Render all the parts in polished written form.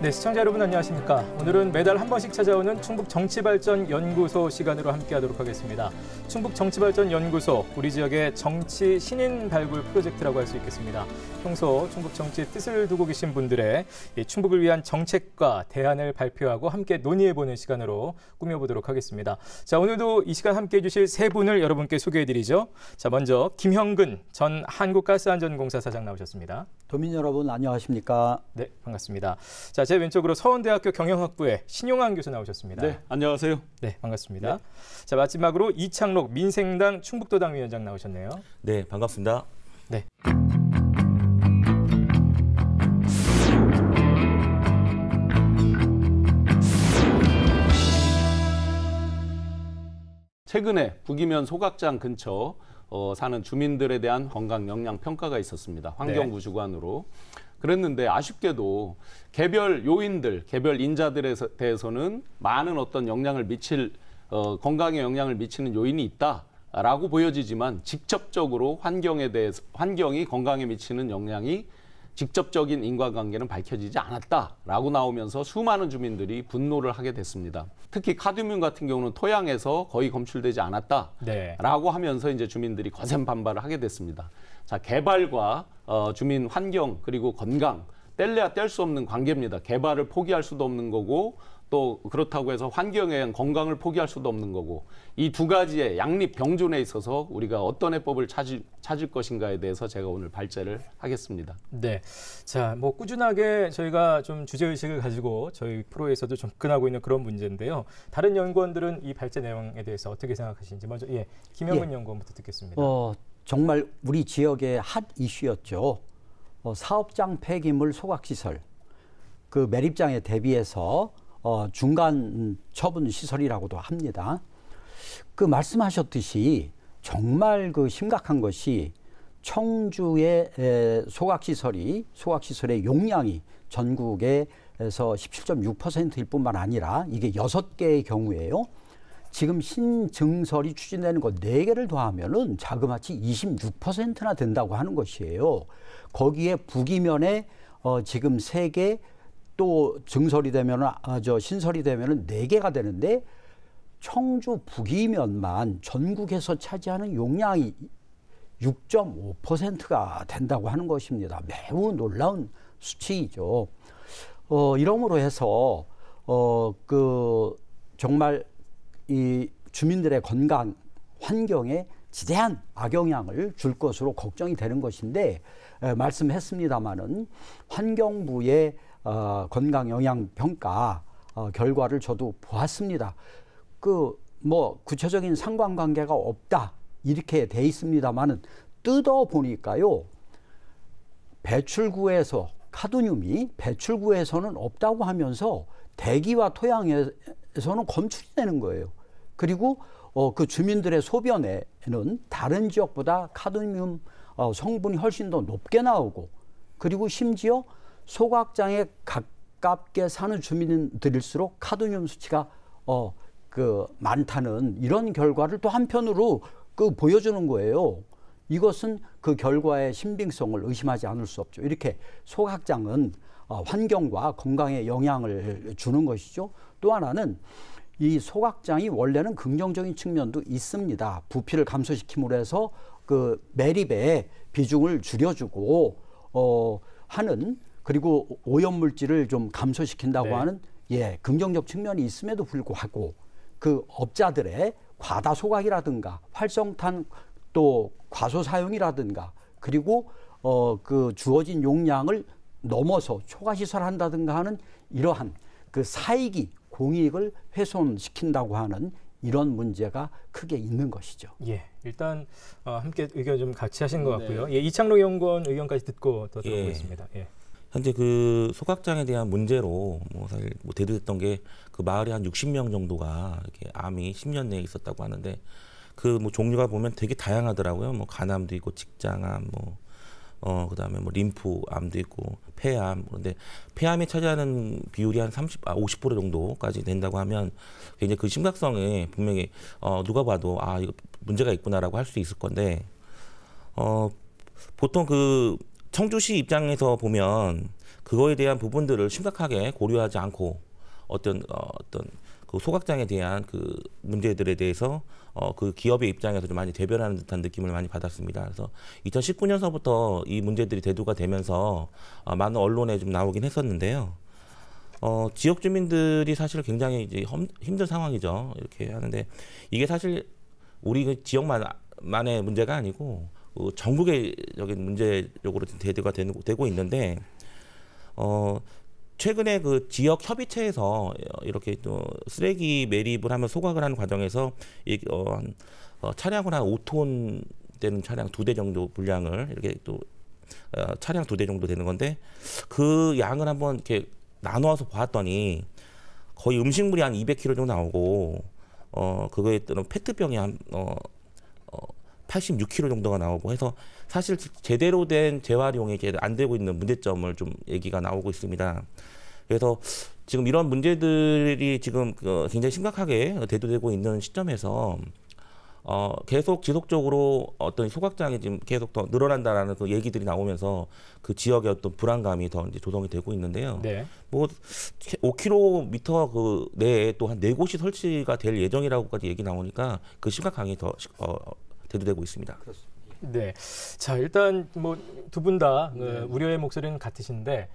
네, 시청자 여러분 안녕하십니까. 오늘은 매달 한 번씩 찾아오는 충북정치발전연구소 시간으로 함께하도록 하겠습니다. 충북정치발전연구소, 우리 지역의 정치 신인 발굴 프로젝트라고 할 수 있겠습니다. 평소 충북 정치의 뜻을 두고 계신 분들의 충북을 위한 정책과 대안을 발표하고 함께 논의해보는 시간으로 꾸며보도록 하겠습니다. 자, 오늘도 이 시간 함께해 주실 세 분을 여러분께 소개해드리죠. 자, 먼저 김형근 전 한국가스안전공사 사장 나오셨습니다. 도민 여러분 안녕하십니까? 네, 반갑습니다. 자, 제 왼쪽으로 서원대학교 경영학부의 신용환 교수 나오셨습니다. 네, 안녕하세요. 네, 반갑습니다. 네. 자, 마지막으로 이창록 민생당 충북도당 위원장 나오셨네요. 네, 반갑습니다. 네. 최근에 북이면 소각장 근처 사는 주민들에 대한 건강 영양 평가가 있었습니다. 환경부 주관으로. 그랬는데 아쉽게도 개별 요인들, 개별 인자들에 대해서는 많은 어떤 영향을 미칠 건강에 영향을 미치는 요인이 있다라고 보여지지만 직접적으로 환경이 건강에 미치는 영향이 직접적인 인과관계는 밝혀지지 않았다라고 나오면서 수많은 주민들이 분노를 하게 됐습니다. 특히 카드뮴 같은 경우는 토양에서 거의 검출되지 않았다라고 하면서 이제 주민들이 거센 반발을 하게 됐습니다. 자, 개발과 주민 환경 그리고 건강 뗄래야 뗄 수 없는 관계입니다. 개발을 포기할 수도 없는 거고 또 그렇다고 해서 환경에 의한 건강을 포기할 수도 없는 거고 이 두 가지의 양립 병존에 있어서 우리가 어떤 해법을 찾을 것인가에 대해서 제가 오늘 발제를 하겠습니다. 네, 자, 뭐 꾸준하게 저희가 좀 주제의식을 가지고 저희 프로에서도 접근하고 있는 그런 문제인데요. 다른 연구원들은 이 발제 내용에 대해서 어떻게 생각하시는지 먼저 김형근 연구원부터 듣겠습니다. 정말 우리 지역의 핫 이슈였죠. 사업장 폐기물 소각시설, 그 매립장에 대비해서 중간 처분 시설이라고도 합니다. 그 말씀하셨듯이 정말 그 심각한 것이 청주의 소각시설의 용량이 전국에서 17.6%일 뿐만 아니라 이게 6개의 경우예요. 지금 신증설이 추진되는 것 4개를 더하면은 자그마치 26%나 된다고 하는 것이에요. 거기에 북이면에 지금 3개 또 증설이 되면은 신설이 되면은 4개가 되는데 청주 북이면만 전국에서 차지하는 용량이 6.5%가 된다고 하는 것입니다. 매우 놀라운 수치이죠. 이러므로 해서 정말 이 주민들의 건강 환경에 지대한 악영향을 줄 것으로 걱정이 되는 것인데 말씀했습니다마는 환경부의 건강 영향 평가 결과를 저도 보았습니다. 구체적인 상관관계가 없다 이렇게 돼 있습니다마는 뜯어 보니까요. 배출구에서 카드뮴이 배출구에서는 없다고 하면서 대기와 토양에서는 검출이 되는 거예요. 그리고 그 주민들의 소변에는 다른 지역보다 카드뮴 성분이 훨씬 더 높게 나오고 그리고 심지어 소각장에 가깝게 사는 주민들일수록 카드뮴 수치가 많다는 이런 결과를 또 한편으로 보여주는 거예요. 이것은 그 결과의 신빙성을 의심하지 않을 수 없죠. 이렇게 소각장은 환경과 건강에 영향을 주는 것이죠. 또 하나는 이 소각장이 원래는 긍정적인 측면도 있습니다. 부피를 감소시킴으로 해서 그 매립의 비중을 줄여주고 하는 그리고 오염물질을 좀 감소시킨다고 하는 긍정적 측면이 있음에도 불구하고 그 업자들의 과다 소각이라든가 활성탄 또 과소 사용이라든가 그리고 그 주어진 용량을 넘어서 초과 시설한다든가 하는 이러한 그 사익이 공익을 훼손시킨다고 하는 이런 문제가 크게 있는 것이죠. 예, 일단 함께 의견 좀 같이 하신 것 같고요. 이창록 연구원 의견까지 듣고 더 들어보겠습니다. 현재 그 소각장에 대한 문제로 사실 대두됐던 게 그 마을에 한 60명 정도가 이렇게 암이 10년 내에 있었다고 하는데 그 종류가 보면 되게 다양하더라고요. 간암도 있고 직장암, 그다음에 림프암도 있고 폐암. 그런데 폐암이 차지하는 비율이 한 50% 정도까지 된다고 하면 굉장히 그 심각성에 분명히 누가 봐도 이거 문제가 있구나라고 할 수 있을 건데 보통 그 청주시 입장에서 보면 그거에 대한 부분들을 심각하게 고려하지 않고 어떤 그 소각장에 대한 그 문제들에 대해서 그 기업의 입장에서 좀 많이 대변하는 듯한 느낌을 많이 받았습니다. 그래서 2019년서부터 이 문제들이 대두가 되면서 많은 언론에 좀 나오긴 했었는데요. 지역 주민들이 사실 굉장히 이제 힘든 상황이죠. 이렇게 하는데 이게 사실 우리 그 지역만의 문제가 아니고 전국적인 문제적으로 대두가 되고 있는데 최근에 그 지역 협의체에서 이렇게 또 쓰레기 매립을 하면 소각을 하는 과정에서 차량을 한 5톤 되는 차량 2대 정도 분량을 이렇게 또 차량 2대 정도 되는 건데 그 양을 한번 이렇게 나누어서 보았더니 거의 음식물이 한 200kg 정도 나오고 그거에 따른 페트병이 한 86kg 정도가 나오고 해서 사실 제대로 된 재활용이 안 되고 있는 문제점을 좀 얘기가 나오고 있습니다. 그래서 지금 이런 문제들이 지금 굉장히 심각하게 대두되고 있는 시점에서 계속 지속적으로 어떤 소각장이 지금 계속 더 늘어난다라는 그 얘기들이 나오면서 그 지역의 어떤 불안감이 더 이제 조성이 되고 있는데요. 네. 뭐 5km 그 내에 또 한 4곳이 설치가 될 예정이라고까지 얘기 나오니까 그 심각함이 더 대두되고 있습니다. 그렇습니다. 네. 자, 일단 뭐 두 분 다 우려의 목소리는 같으신데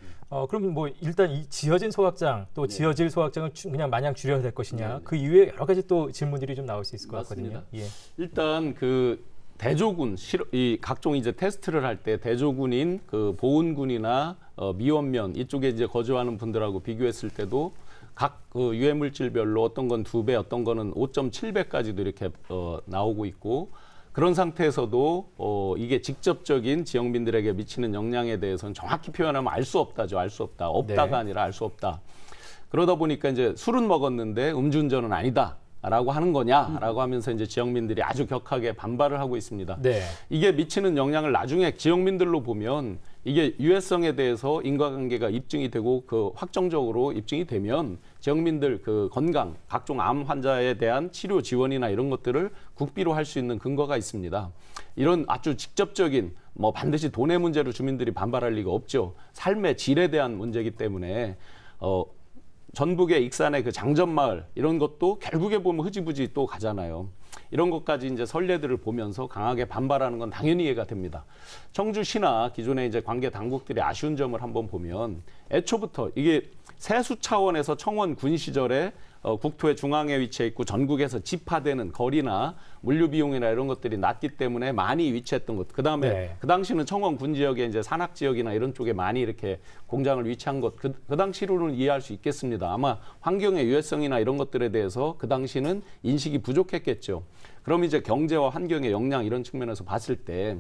그럼 뭐 일단 이 지어진 소각장 또 지어질 소각장을 그냥 마냥 줄여야 될 것이냐 그 이후에 여러 가지 또 질문들이 좀 나올 수 있을 것 맞습니다. 같거든요. 예. 일단 그 대조군 이 각종 이제 테스트를 할 때 대조군인 그 보은군이나 미원면 이쪽에 이제 거주하는 분들하고 비교했을 때도 각 그 유해 물질별로 어떤 건 2배, 어떤 거는 5.7배까지도 이렇게 나오고 있고. 그런 상태에서도 이게 직접적인 지역민들에게 미치는 영향에 대해서는 정확히 표현하면 알 수 없다죠. 알 수 없다. 없다가 네. 아니라 알 수 없다. 그러다 보니까 이제 술은 먹었는데 음주운전은 아니다라고 하는 거냐라고 하면서 이제 지역민들이 아주 격하게 반발을 하고 있습니다. 네. 이게 미치는 영향을 나중에 지역민들로 보면 이게 유해성에 대해서 인과관계가 입증이 되고 그 확정적으로 입증이 되면 지역민들 그 건강, 각종 암 환자에 대한 치료 지원이나 이런 것들을 국비로 할 수 있는 근거가 있습니다. 이런 아주 직접적인 뭐 반드시 돈의 문제로 주민들이 반발할 리가 없죠. 삶의 질에 대한 문제이기 때문에 전북의 익산의 그 장전마을 이런 것도 결국에 보면 흐지부지 또 가잖아요. 이런 것까지 이제 선례들을 보면서 강하게 반발하는 건 당연히 이해가 됩니다. 청주시나 기존의 이제 관계 당국들이 아쉬운 점을 한번 보면 애초부터 이게 세수 차원에서 청원 군 시절에 국토의 중앙에 위치해 있고 전국에서 집화되는 거리나 물류 비용이나 이런 것들이 낮기 때문에 많이 위치했던 것. 그다음에 네. 그 당시는 청원 군 지역에 이제 산악 지역이나 이런 쪽에 많이 이렇게 공장을 위치한 것. 그 당시로는 이해할 수 있겠습니다. 아마 환경의 유해성이나 이런 것들에 대해서 그 당시는 인식이 부족했겠죠. 그럼 이제 경제와 환경의 영향 이런 측면에서 봤을 때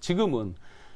지금은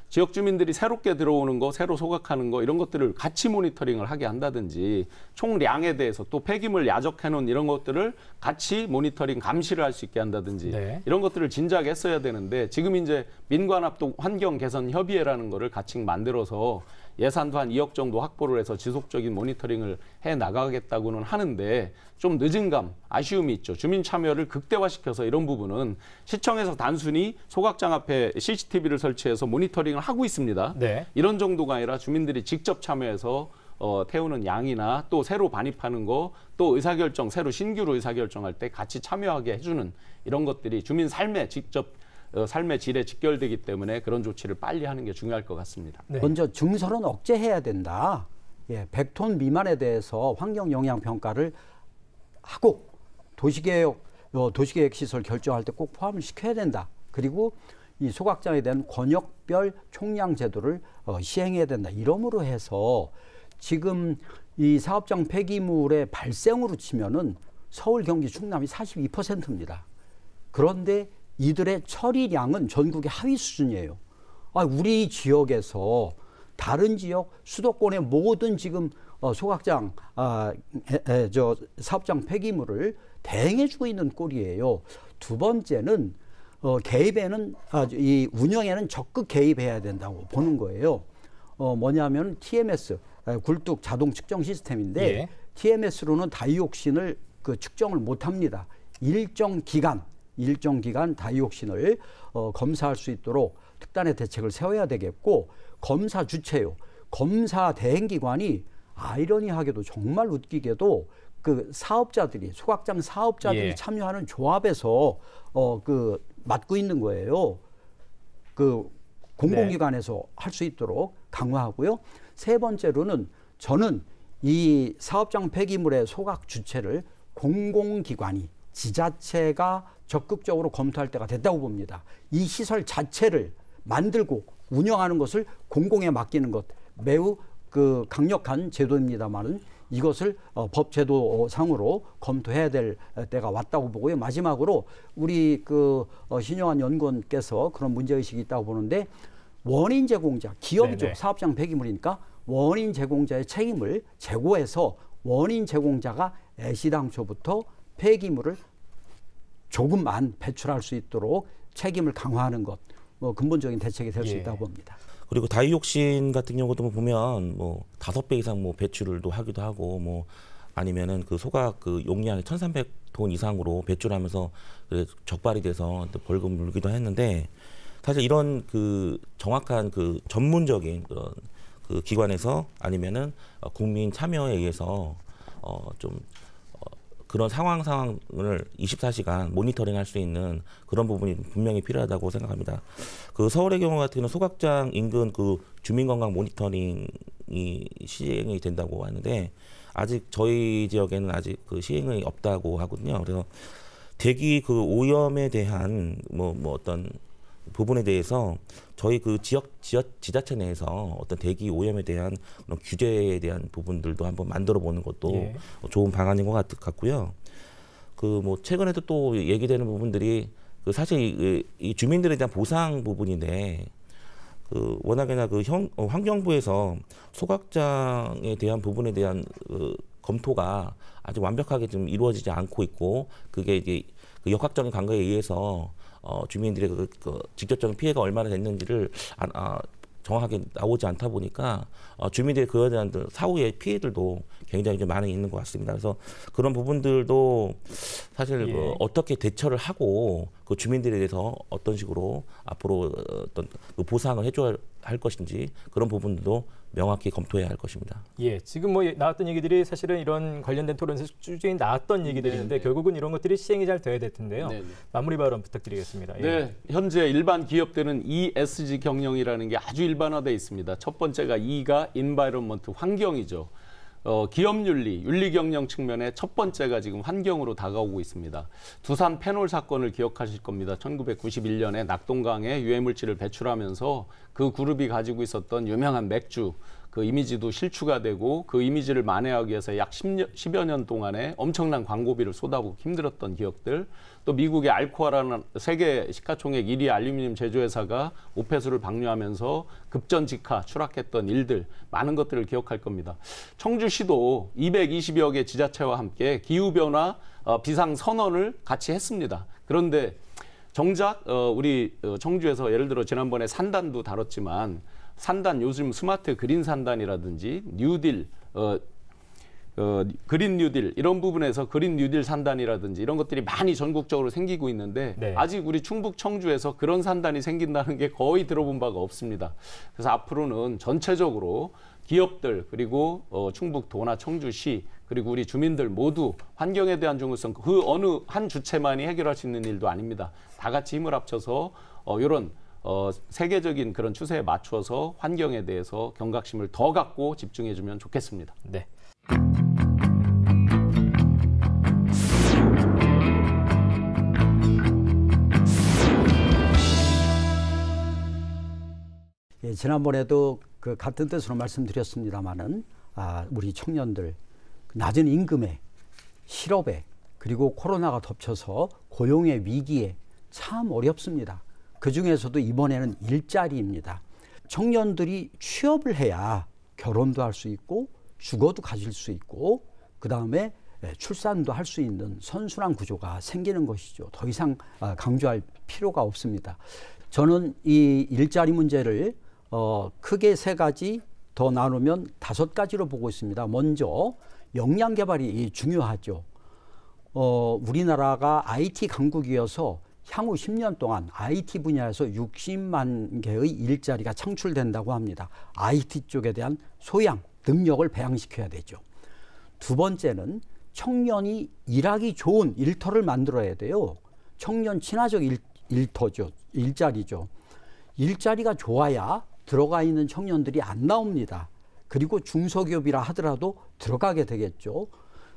지역 주민들이 새롭게 들어오는 거, 새로 소각하는 거 이런 것들을 같이 모니터링을 하게 한다든지 총량에 대해서 또 폐기물 야적해놓은 이런 것들을 같이 모니터링 감시를 할 수 있게 한다든지 네. 이런 것들을 진작에 했어야 되는데 지금 이제 민관합동 환경개선협의회라는 거를 같이 만들어서 예산도 한 2억 정도 확보를 해서 지속적인 모니터링을 해 나가겠다고는 하는데 좀 늦은 감, 아쉬움이 있죠. 주민 참여를 극대화시켜서 이런 부분은 시청에서 단순히 소각장 앞에 CCTV를 설치해서 모니터링을 하고 있습니다. 네. 이런 정도가 아니라 주민들이 직접 참여해서 태우는 양이나 또 새로 반입하는 거, 또 의사결정, 새로 신규로 의사결정할 때 같이 참여하게 해주는 이런 것들이 주민 삶에 직접 삶의 질에 직결되기 때문에 그런 조치를 빨리 하는 게 중요할 것 같습니다. 네. 먼저 증설은 억제해야 된다. 100톤 미만에 대해서 환경 영향 평가를 하고 도시계획 시설 결정할 때 꼭 포함을 시켜야 된다. 그리고 이 소각장에 대한 권역별 총량 제도를 시행해야 된다. 이러므로 해서 지금 이 사업장 폐기물의 발생으로 치면은 서울, 경기, 충남이 42%입니다. 그런데 이들의 처리량은 전국의 하위 수준이에요. 우리 지역에서 다른 지역 수도권의 모든 지금 소각장 사업장 폐기물을 대행해주고 있는 꼴이에요. 두 번째는 개입에는 이 운영에는 적극 개입해야 된다고 보는 거예요. 뭐냐면 TMS 굴뚝 자동 측정 시스템인데 예. TMS로는 다이옥신을 측정을 못합니다. 일정 기간 다이옥신을 검사할 수 있도록 특단의 대책을 세워야 되겠고 검사 주체요. 검사 대행기관이 아이러니하게도 정말 웃기게도 그 사업자들이 소각장 사업자들이 예. 참여하는 조합에서 그 맡고 있는 거예요. 그 공공기관에서 할 수 있도록 강화하고요. 세 번째로는 저는 이 사업장 폐기물의 소각 주체를 공공기관이 지자체가 적극적으로 검토할 때가 됐다고 봅니다. 이 시설 자체를 만들고 운영하는 것을 공공에 맡기는 것 매우 그 강력한 제도입니다만은 이것을 법 제도상으로 검토해야 될 때가 왔다고 보고요. 마지막으로 우리 그 신용환 연구원께서 그런 문제의식이 있다고 보는데 원인 제공자, 기업이죠. 네네. 사업장 폐기물이니까 원인 제공자의 책임을 제고해서 원인 제공자가 애시당초부터 폐기물을 조금만 배출할 수 있도록 책임을 강화하는 것, 뭐 근본적인 대책이 될 수 예. 있다고 봅니다. 그리고 다이옥신 같은 경우도 보면 뭐 5배 이상 뭐 배출도 하기도 하고 뭐 아니면은 그 소각 그 용량이 1,300톤 이상으로 배출하면서 적발이 돼서 또 벌금 물기도 했는데 사실 이런 그 정확한 그 전문적인 그런 그 기관에서 아니면은 국민 참여에 의해서 좀 그런 상황을 24시간 모니터링할 수 있는 그런 부분이 분명히 필요하다고 생각합니다. 그 서울의 경우 같은 경우는 소각장 인근 그 주민건강 모니터링이 시행이 된다고 하는데 아직 저희 지역에는 아직 그 시행이 없다고 하거든요. 그래서 대기 그 오염에 대한 뭐 어떤 부분에 대해서 저희 그 지자체 내에서 어떤 대기 오염에 대한 그런 규제에 대한 부분들도 한번 만들어 보는 것도 예. 좋은 방안인 것 같고요. 그 뭐 최근에도 또 얘기되는 부분들이 그 사실 이 주민들에 대한 보상 부분인데 그 워낙에나 그 환경부에서 소각장에 대한 부분에 대한 검토가 아직 완벽하게 좀 이루어지지 않고 있고 그게 이제 그 역학적인 관계에 의해서 주민들의 그 직접적인 피해가 얼마나 됐는지를 정확하게 나오지 않다 보니까 주민들의 그에 대한 사후의 피해들도 굉장히 좀 많이 있는 것 같습니다. 그래서 그런 부분들도 사실 예. 어떻게 대처를 하고 그 주민들에 대해서 어떤 식으로 앞으로 어떤 그 보상을 해줘야 할 것인지 그런 부분도 명확히 검토해야 할 것입니다. 예, 지금 뭐 나왔던 얘기들이 사실은 이런 관련된 토론에서 꾸준히 나왔던 얘기들인데 네. 결국은 이런 것들이 시행이 잘 돼야 될 텐데요. 네. 마무리 발언 부탁드리겠습니다. 예. 네, 현재 일반 기업들은 ESG 경영이라는 게 아주 일반화되어 있습니다. 첫 번째가 E가 environment, 환경이죠. 기업 윤리 경영 측면에 첫 번째가 지금 환경으로 다가오고 있습니다. 두산 페놀 사건을 기억하실 겁니다. 1991년에 낙동강에 유해물질을 배출하면서 그 그룹이 가지고 있었던 유명한 맥주 그 이미지도 실추가 되고 그 이미지를 만회하기 위해서 약 10여 년 동안에 엄청난 광고비를 쏟아부고 힘들었던 기업들, 또 미국의 알코아라는 세계 시가총액 1위 알루미늄 제조회사가 오폐수를 방류하면서 급전직하 추락했던 일들, 많은 것들을 기억할 겁니다. 청주시도 220여 개 지자체와 함께 기후변화 비상선언을 같이 했습니다. 그런데 정작 우리 청주에서 예를 들어 지난번에 산단도 다뤘지만 산단, 요즘 스마트 그린 산단이라든지 뉴딜, 그린 뉴딜 이런 부분에서 그린 뉴딜 산단이라든지 이런 것들이 많이 전국적으로 생기고 있는데 네. 아직 우리 충북 청주에서 그런 산단이 생긴다는 게 거의 들어본 바가 없습니다. 그래서 앞으로는 전체적으로 기업들 그리고 충북도나 청주시 그리고 우리 주민들 모두 환경에 대한 중요성 그 어느 한 주체만이 해결할 수 있는 일도 아닙니다. 다 같이 힘을 합쳐서 이런 세계적인 그런 추세에 맞춰서 환경에 대해서 경각심을 더 갖고 집중해주면 좋겠습니다. 네. 예, 지난번에도 그 같은 뜻으로 말씀드렸습니다마는 우리 청년들 낮은 임금에 실업에 그리고 코로나가 덮쳐서 고용의 위기에 참 어렵습니다. 그중에서도 이번에는 일자리입니다. 청년들이 취업을 해야 결혼도 할 수 있고 주거도 가질 수 있고 그다음에 출산도 할 수 있는 선순환 구조가 생기는 것이죠. 더 이상 강조할 필요가 없습니다. 저는 이 일자리 문제를 크게 세 가지 더 나누면 5가지로 보고 있습니다. 먼저 역량 개발이 중요하죠. 우리나라가 IT 강국이어서 향후 10년 동안 IT 분야에서 60만 개의 일자리가 창출된다고 합니다. IT 쪽에 대한 소양, 능력을 배양시켜야 되죠. 두 번째는 청년이 일하기 좋은 일터를 만들어야 돼요. 청년 친화적 일터죠. 일자리죠. 일자리가 좋아야 들어가 있는 청년들이 안 나옵니다. 그리고 중소기업이라 하더라도 들어가게 되겠죠.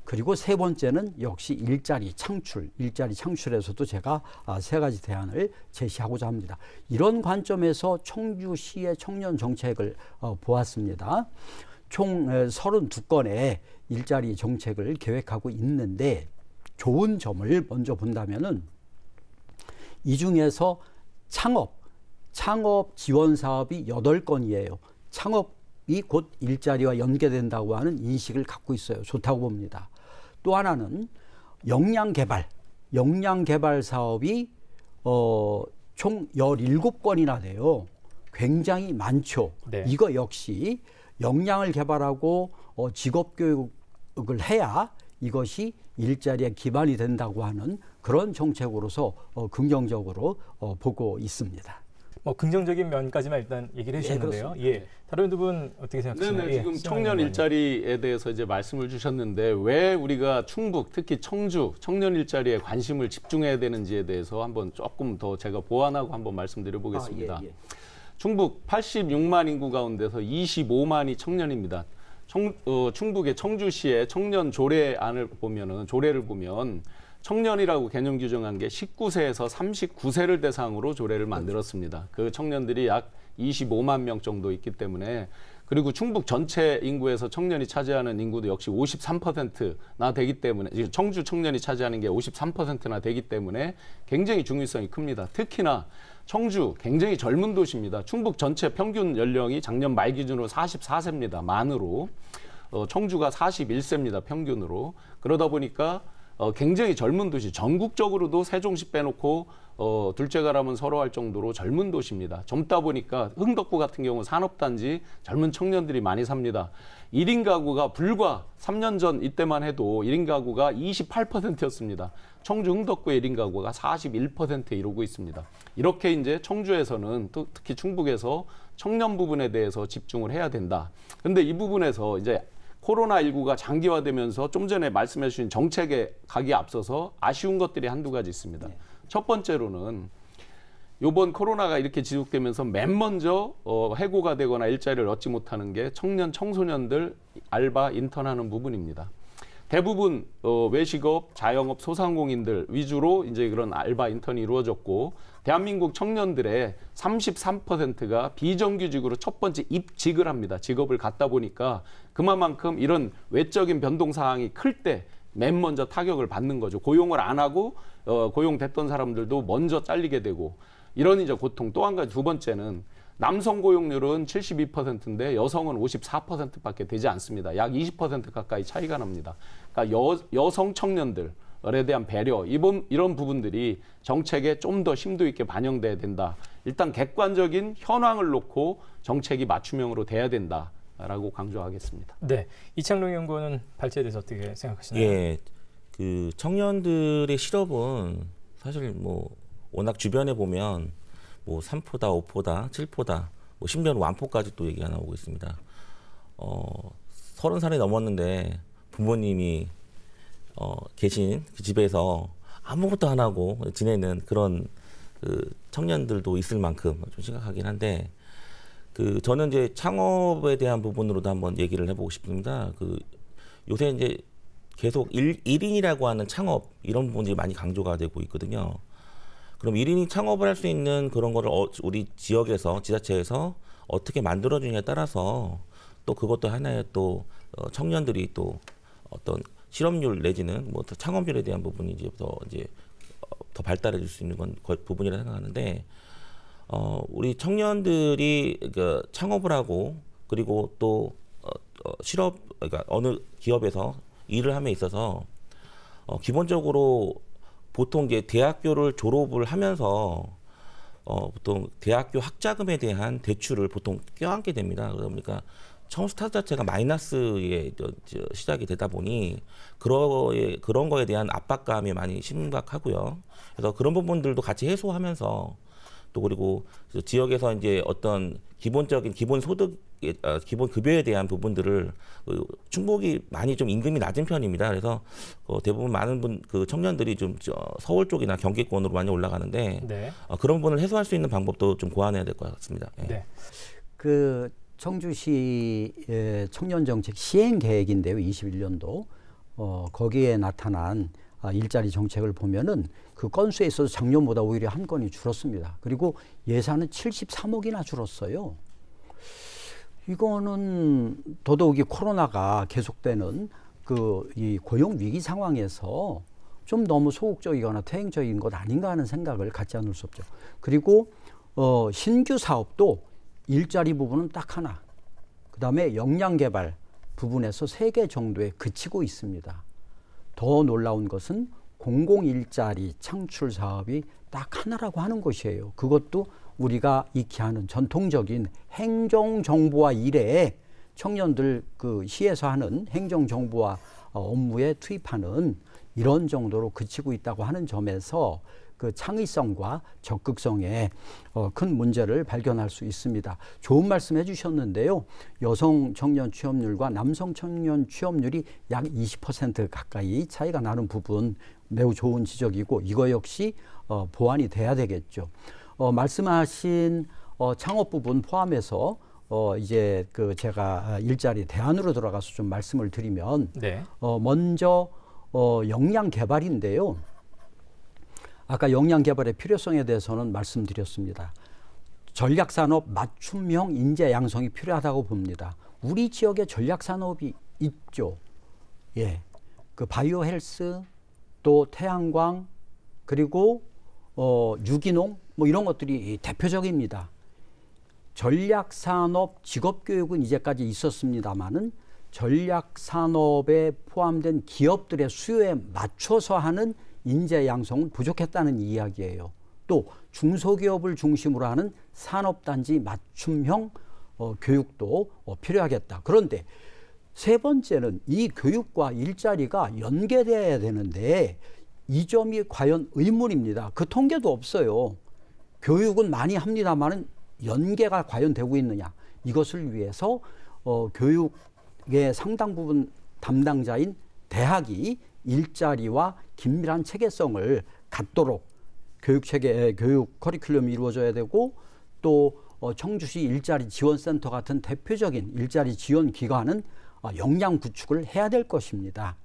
그리고 세 번째는 역시 일자리 창출에서도 제가 세 가지 대안을 제시하고자 합니다. 이런 관점에서 청주시의 청년 정책을 보았습니다. 총 32건의 일자리 정책을 계획하고 있는데 좋은 점을 먼저 본다면은 이 중에서 창업 지원 사업이 8건이에요. 창업이 곧 일자리와 연계된다고 하는 인식을 갖고 있어요. 좋다고 봅니다. 또 하나는 역량 개발 사업이 총 17건이나 돼요. 굉장히 많죠. 네. 이거 역시 역량을 개발하고 직업 교육을 해야 이것이 일자리에 기반이 된다고 하는 그런 정책으로서 긍정적으로 보고 있습니다. 긍정적인 면까지만 일단 얘기를 해주셨는데요. 예, 다른 두 분 어떻게 생각하시나요? 네, 지금 청년 일자리에 대해서 이제 말씀을 주셨는데 왜 우리가 충북, 특히 청주 청년 일자리에 관심을 집중해야 되는지에 대해서 한번 조금 더 제가 보완하고 한번 말씀드려 보겠습니다. 예. 충북 86만 인구 가운데서 25만이 청년입니다. 충북의 청주시의 청년 조례를 보면 청년이라고 개념 규정한 게 19세에서 39세를 대상으로 조례를 만들었습니다. 그 청년들이 약 25만 명 정도 있기 때문에, 그리고 충북 전체 인구에서 청년이 차지하는 인구도 역시 53%나 되기 때문에, 청주 청년이 차지하는 게 53%나 되기 때문에 굉장히 중요성이 큽니다. 특히나 청주 굉장히 젊은 도시입니다. 충북 전체 평균 연령이 작년 말 기준으로 44세입니다. 만으로. 청주가 41세입니다. 평균으로. 그러다 보니까 굉장히 젊은 도시, 전국적으로도 세종시 빼놓고 둘째가라면 서로 할 정도로 젊은 도시입니다. 젊다 보니까 흥덕구 같은 경우 산업단지 젊은 청년들이 많이 삽니다. 1인 가구가 불과 3년 전 이때만 해도 1인 가구가 28%였습니다. 청주 흥덕구의 1인 가구가 41%에 이르고 있습니다. 이렇게 이제 청주에서는 또 특히 충북에서 청년 부분에 대해서 집중을 해야 된다. 근데 이 부분에서 이제 코로나19가 장기화되면서 좀 전에 말씀해 주신 정책에 가기에 앞서서 아쉬운 것들이 한두 가지 있습니다. 네. 첫 번째로는 이번 코로나가 이렇게 지속되면서 맨 먼저 해고가 되거나 일자리를 얻지 못하는 게 청소년들 알바, 인턴하는 부분입니다. 대부분 외식업, 자영업, 소상공인들 위주로 이제 그런 알바, 인턴이 이루어졌고, 대한민국 청년들의 33%가 비정규직으로 첫 번째 입직을 합니다. 직업을 갖다 보니까 그만큼 이런 외적인 변동 사항이 클 때 맨 먼저 타격을 받는 거죠. 고용을 안 하고 고용됐던 사람들도 먼저 잘리게 되고, 이런 이제 고통. 또 한 가지, 두 번째는 남성 고용률은 72%인데 여성은 54%밖에 되지 않습니다. 약 20% 가까이 차이가 납니다. 그러니까 여성 청년들에 대한 배려, 이런 부분들이 정책에 좀 더 심도 있게 반영돼야 된다. 일단 객관적인 현황을 놓고 정책이 맞춤형으로 돼야 된다라고 강조하겠습니다. 네, 이창룡 연구원은 발제에 대해서 어떻게 생각하시나요? 예, 그 청년들의 실업은 사실 뭐 워낙 주변에 보면 뭐 3포다, 5포다, 7포다, 뭐 심지어는 완포까지 또 얘기가 나오고 있습니다. 30살이 넘었는데 부모님이 계신 그 집에서 아무것도 안 하고 지내는 그런 그 청년들도 있을 만큼 좀 심각하긴 한데, 그 저는 이제 창업에 대한 부분으로도 한번 얘기를 해보고 싶습니다. 그 요새 이제 계속 1인이라고 하는 창업, 이런 부분들이 많이 강조가 되고 있거든요. 그럼 1인이 창업을 할 수 있는 그런 거를 우리 지역에서, 지자체에서 어떻게 만들어주냐에 따라서 또 그것도 하나의 또 청년들이 또 어떤 실업률 내지는 뭐 창업률에 대한 부분이 이제 더 발달해 줄 수 있는 건 부분이라 생각하는데, 우리 청년들이 그 창업을 하고, 그리고 또 그러니까 어느 기업에서 일을 함에 있어서 기본적으로 보통 이제 대학교를 졸업을 하면서 보통 대학교 학자금에 대한 대출을 보통 껴안게 됩니다. 그러니까 처음 스타트 자체가 마이너스의 시작이 되다 보니 그런 거에 대한 압박감이 많이 심각하고요. 그래서 그런 부분들도 같이 해소하면서 또 그리고 지역에서 이제 어떤 기본적인 기본 소득, 기본 급여에 대한 부분들을 충북이 많이 좀 임금이 낮은 편입니다. 그래서 대부분 많은 청년들이 좀 서울 쪽이나 경기권으로 많이 올라가는데 네. 그런 부분을 해소할 수 있는 방법도 좀 고안해야 될 것 같습니다. 네. 네. 그 청주시 청년 정책 시행 계획인데요. 21년도 거기에 나타난 일자리 정책을 보면은 그 건수에 있어서 작년보다 오히려 한 건이 줄었습니다. 그리고 예산은 73억이나 줄었어요. 이거는 더더욱이 코로나가 계속되는 이 고용 위기 상황에서 좀 너무 소극적이거나 퇴행적인 것 아닌가 하는 생각을 갖지 않을 수 없죠. 그리고 신규 사업도 일자리 부분은 딱 하나, 그 다음에 역량 개발 부분에서 3개 정도에 그치고 있습니다. 더 놀라운 것은 공공 일자리 창출 사업이 딱 하나라고 하는 것이에요. 그것도 우리가 익히 하는 전통적인 행정정보화 이래에 청년들 그 시에서 하는 행정정보화 업무에 투입하는 이런 정도로 그치고 있다고 하는 점에서 그 창의성과 적극성에 큰 문제를 발견할 수 있습니다. 좋은 말씀 해주셨는데요. 여성 청년 취업률과 남성 청년 취업률이 약 20% 가까이 차이가 나는 부분 매우 좋은 지적이고 이거 역시 보완이 돼야 되겠죠. 말씀하신 창업 부분 포함해서 이제 제가 일자리 대안으로 들어가서 좀 말씀을 드리면 네. 먼저 역량 개발인데요. 아까 역량 개발의 필요성에 대해서는 말씀드렸습니다. 전략산업 맞춤형 인재 양성이 필요하다고 봅니다. 우리 지역에 전략산업이 있죠. 예, 그 바이오 헬스, 또 태양광, 그리고 유기농 뭐 이런 것들이 대표적입니다. 전략산업 직업교육은 이제까지 있었습니다만은 전략산업에 포함된 기업들의 수요에 맞춰서 하는 인재 양성은 부족했다는 이야기예요. 또 중소기업을 중심으로 하는 산업단지 맞춤형 교육도 필요하겠다. 그런데 세 번째는 이 교육과 일자리가 연계돼야 되는데 이 점이 과연 의문입니다. 그 통계도 없어요. 교육은 많이 합니다만은 연계가 과연 되고 있느냐. 이것을 위해서 교육의 상당 부분 담당자인 대학이 일자리와 긴밀한 체계성을 갖도록 교육 커리큘럼이 이루어져야 되고 또 청주시 일자리 지원센터 같은 대표적인 일자리 지원 기관은 역량 구축을 해야 될 것입니다.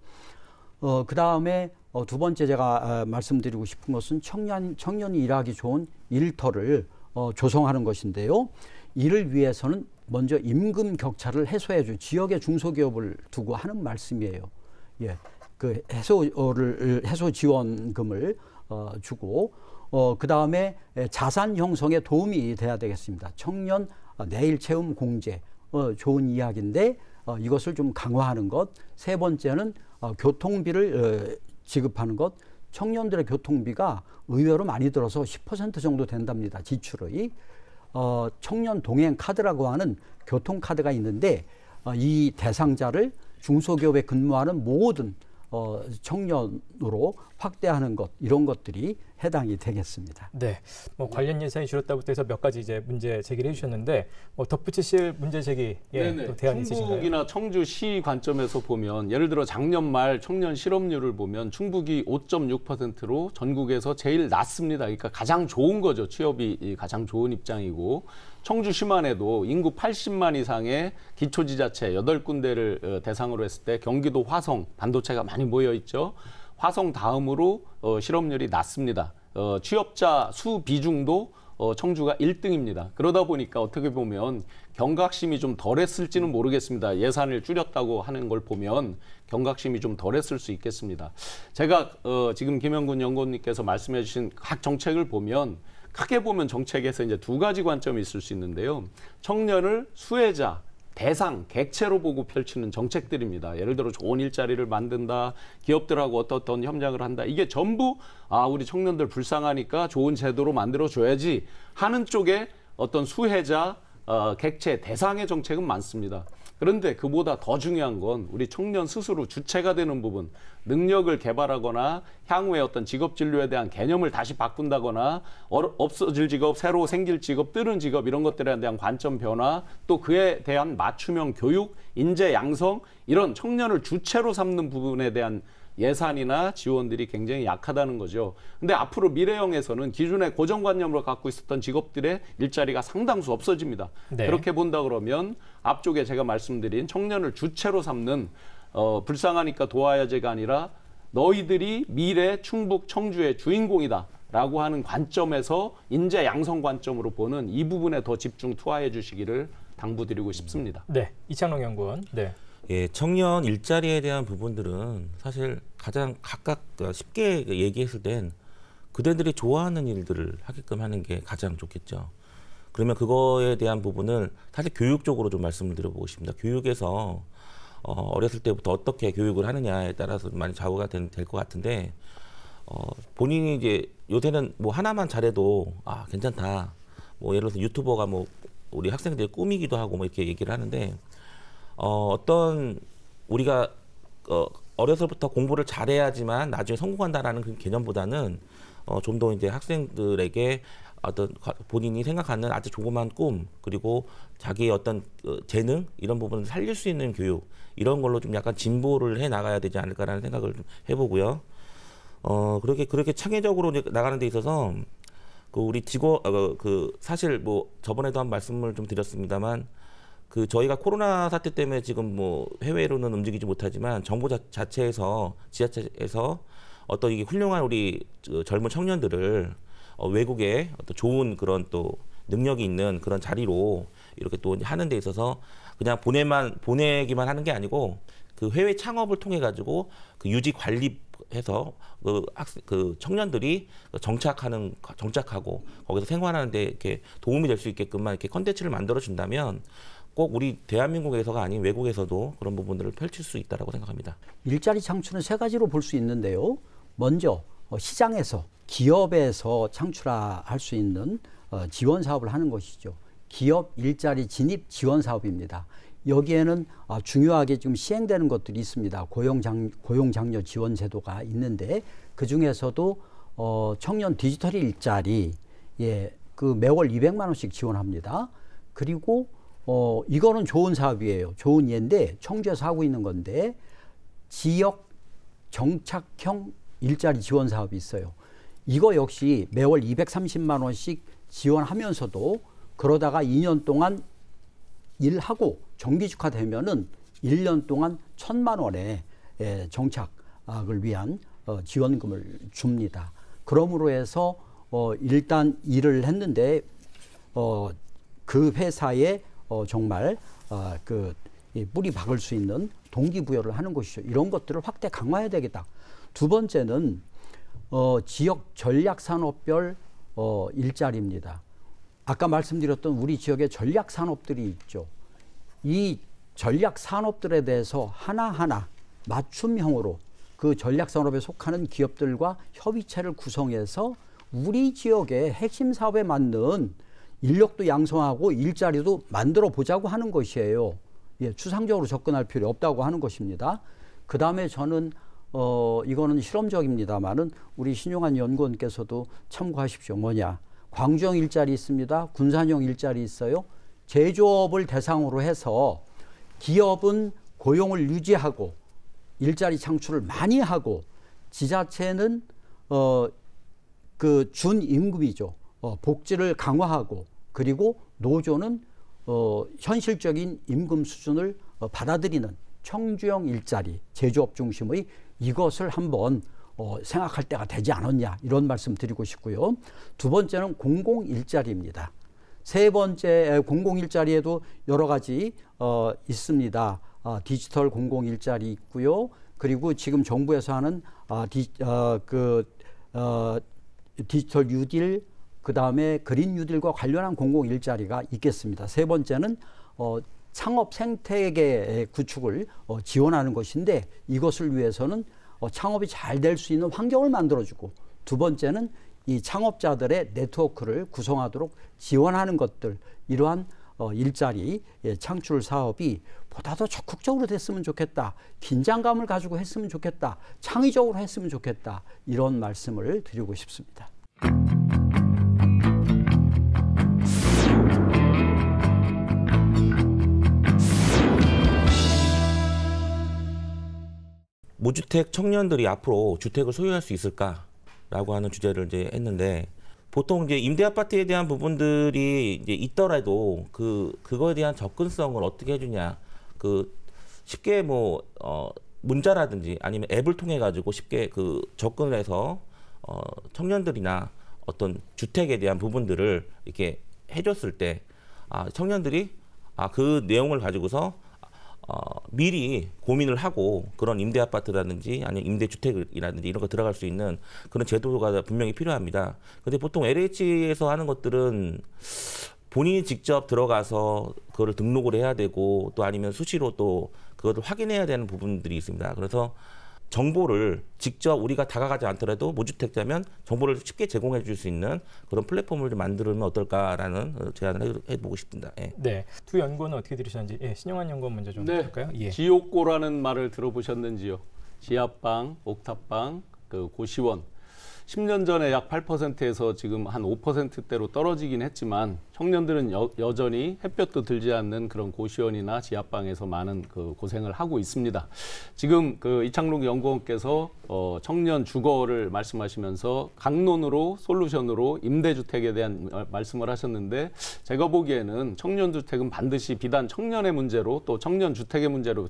그 다음에 두 번째 제가 말씀드리고 싶은 것은 청년이 일하기 좋은 일터를 조성하는 것인데요. 이를 위해서는 먼저 임금 격차를 해소해줘 지역의 중소기업을 두고 하는 말씀이에요. 예, 그 해소 지원금을 주고 그 다음에 자산 형성에 도움이 돼야 되겠습니다. 청년 내일 체험 공제 좋은 이야기인데 이것을 좀 강화하는 것. 세 번째는 교통비를 지급하는 것. 청년들의 교통비가 의외로 많이 들어서 10% 정도 된답니다. 지출의. 청년 동행 카드라고 하는 교통카드가 있는데 이 대상자를 중소기업에 근무하는 모든 청년으로 확대하는 것, 이런 것들이 해당이 되겠습니다. 네, 뭐 관련 예산이 줄었다부터 해서 몇 가지 이제 문제 제기를 해주셨는데 덧붙이실 문제 제기 또 대안이 있으신가요? 충북이나 청주시 관점에서 보면 예를 들어 작년 말 청년 실업률을 보면 충북이 5.6%로 전국에서 제일 낮습니다. 그러니까 가장 좋은 거죠. 취업이 가장 좋은 입장이고 청주시만 해도 인구 80만 이상의 기초지자체 8군데를 대상으로 했을 때 경기도 화성 반도체가 많이 모여 있죠. 화성 다음으로 실업률이 낮습니다. 취업자 수 비중도 청주가 1등입니다. 그러다 보니까 어떻게 보면 경각심이 좀 덜했을지는 모르겠습니다. 예산을 줄였다고 하는 걸 보면 경각심이 좀 덜했을 수 있겠습니다. 제가 지금 김영군 연구원님께서 말씀해 주신 각 정책을 보면 크게 보면 정책에서 이제 두 가지 관점이 있을 수 있는데요. 청년을 수혜자, 대상, 객체로 보고 펼치는 정책들입니다. 예를 들어 좋은 일자리를 만든다, 기업들하고 어떤 협력을 한다. 이게 전부 우리 청년들 불쌍하니까 좋은 제도로 만들어줘야지 하는 쪽에 어떤 수혜자, 객체, 대상의 정책은 많습니다. 그런데 그보다 더 중요한 건 우리 청년 스스로 주체가 되는 부분, 능력을 개발하거나 향후에 어떤 직업 진로에 대한 개념을 다시 바꾼다거나 없어질 직업, 새로 생길 직업, 뜨는 직업 이런 것들에 대한 관점 변화, 또 그에 대한 맞춤형 교육, 인재 양성 이런 청년을 주체로 삼는 부분에 대한 예산이나 지원들이 굉장히 약하다는 거죠. 근데 앞으로 미래형에서는 기존의 고정관념으로 갖고 있었던 직업들의 일자리가 상당수 없어집니다. 네. 그렇게 본다 그러면 앞쪽에 제가 말씀드린 청년을 주체로 삼는 불쌍하니까 도와야제가 아니라 너희들이 미래 충북 청주의 주인공이다 라고 하는 관점에서 인재 양성 관점으로 보는 이 부분에 더 집중 투하해 주시기를 당부드리고 싶습니다. 네, 이창롱 연구원. 네. 예, 청년 일자리에 대한 부분들은 사실 가장 각각 쉽게 얘기했을 땐 그대들이 좋아하는 일들을 하게끔 하는 게 가장 좋겠죠. 그러면 그거에 대한 부분을 사실 교육적으로 좀 말씀을 드려보고 싶습니다. 교육에서 어렸을 때부터 어떻게 교육을 하느냐에 따라서 많이 좌우가 될 것 같은데 본인이 이제 요새는 뭐 하나만 잘해도 괜찮다. 뭐 예를 들어서 유튜버가 뭐 우리 학생들의 꿈이기도 하고 뭐 이렇게 얘기를 하는데 어떤 우리가 어려서부터 공부를 잘해야지만 나중에 성공한다라는 그 개념보다는 좀 더 이제 학생들에게 어떤 본인이 생각하는 아주 조그만 꿈 그리고 자기의 어떤 재능 이런 부분을 살릴 수 있는 교육 이런 걸로 좀 약간 진보를 해 나가야 되지 않을까라는 생각을 좀 해보고요. 그렇게 창의적으로 이제 나가는 데 있어서 그 우리 사실 뭐 저번에도 한 말씀을 좀 드렸습니다만. 저희가 코로나 사태 때문에 지금 뭐 해외로는 움직이지 못하지만 정부 자체에서 지자체에서 어떤 이게 훌륭한 우리 젊은 청년들을 외국에 어떤 좋은 그런 또 능력이 있는 그런 자리로 이렇게 또 하는 데 있어서 그냥 보내기만 하는 게 아니고 그 해외 창업을 통해 가지고 그 유지 관리해서 그 청년들이 정착하고 거기서 생활하는데 이렇게 도움이 될 수 있게끔만 이렇게 컨텐츠를 만들어 준다면. 꼭 우리 대한민국에서가 아닌 외국에서도 그런 부분들을 펼칠 수 있다고 생각합니다. 일자리 창출은 세 가지로 볼 수 있는데요. 먼저 시장에서 기업에서 창출할 수 있는 지원 사업을 하는 것이죠. 기업 일자리 진입 지원 사업입니다. 여기에는 중요하게 지금 시행되는 것들이 있습니다. 고용장려 지원 제도가 있는데 그 중에서도 청년 디지털 일자리 그 매월 200만 원씩 지원합니다. 그리고 이거는 좋은 사업이에요. 좋은 예인데 청주에서 하고 있는 건데 지역 정착형 일자리 지원 사업이 있어요. 이거 역시 매월 230만 원씩 지원하면서도 그러다가 2년 동안 일하고 정규직화되면은 1년 동안 1,000만 원의 정착을 위한 지원금을 줍니다. 그러므로 해서 일단 일을 했는데 그 회사에 정말 뿌리 박을 수 있는 동기부여를 하는 것이죠. 이런 것들을 확대 강화해야 되겠다. 두 번째는 지역 전략산업별 일자리입니다. 아까 말씀드렸던 우리 지역의 전략산업들이 있죠. 이 전략산업들에 대해서 하나하나 맞춤형으로 그 전략산업에 속하는 기업들과 협의체를 구성해서 우리 지역의 핵심 사업에 맞는 인력도 양성하고 일자리도 만들어 보자고 하는 것이에요. 추상적으로 접근할 필요 없다고 하는 것입니다. 그 다음에 저는 이거는 실험적입니다만은 우리 신용환 연구원께서도 참고하십시오. 뭐냐? 광주형 일자리 있습니다. 군산형 일자리 있어요. 제조업을 대상으로 해서 기업은 고용을 유지하고 일자리 창출을 많이 하고 지자체는 그 준임금이죠. 복지를 강화하고 그리고 노조는 현실적인 임금 수준을 받아들이는 청주형 일자리, 제조업 중심의 이것을 한번 생각할 때가 되지 않았냐 이런 말씀 드리고 싶고요. 두 번째는 공공일자리입니다. 세 번째 공공일자리에도 여러 가지 있습니다. 디지털 공공일자리 있고요. 그리고 지금 정부에서 하는 디지털 뉴딜 그다음에 그린 뉴딜과 관련한 공공 일자리가 있겠습니다. 세 번째는 창업 생태계 구축을 지원하는 것인데 이것을 위해서는 창업이 잘 될 수 있는 환경을 만들어주고 두 번째는 이 창업자들의 네트워크를 구성하도록 지원하는 것들 이러한 일자리 창출 사업이 보다 더 적극적으로 됐으면 좋겠다. 긴장감을 가지고 했으면 좋겠다. 창의적으로 했으면 좋겠다. 이런 말씀을 드리고 싶습니다. 무주택 청년들이 앞으로 주택을 소유할 수 있을까라고 하는 주제를 이제 했는데, 보통 이제 임대 아파트에 대한 부분들이 이제 있더라도 그거에 대한 접근성을 어떻게 해주냐, 쉽게 문자라든지 아니면 앱을 통해 가지고 쉽게 접근을 해서 청년들이나 어떤 주택에 대한 부분들을 이렇게 해줬을 때, 청년들이 그 내용을 가지고서 미리 고민을 하고 그런 임대 아파트라든지 아니면 임대 주택이라든지 이런 거 들어갈 수 있는 그런 제도가 분명히 필요합니다. 근데 보통 LH에서 하는 것들은 본인이 직접 들어가서 그거를 등록을 해야 되고, 또 아니면 수시로 또 그것을 확인해야 되는 부분들이 있습니다. 그래서 정보를 직접 우리가 다가가지 않더라도 무주택자면 정보를 쉽게 제공해 줄 수 있는 그런 플랫폼을 좀 만들면 어떨까라는 제안을 해보고 싶습니다. 예. 네, 두 연구원은 어떻게 들으셨는지 신용환 연구원 먼저 좀 할까요? 예. 지옥고라는 말을 들어보셨는지요? 지하방, 옥탑방, 고시원. 10년 전에 약 8%에서 지금 한 5%대로 떨어지긴 했지만, 청년들은 여전히 햇볕도 들지 않는 그런 고시원이나 지하방에서 많은 고생을 하고 있습니다. 지금 이창록 연구원께서 청년 주거를 말씀하시면서 강론으로 솔루션으로 임대주택에 대한 말씀을 하셨는데, 제가 보기에는 청년주택은 반드시 비단 청년의 문제로 또 청년주택의 문제로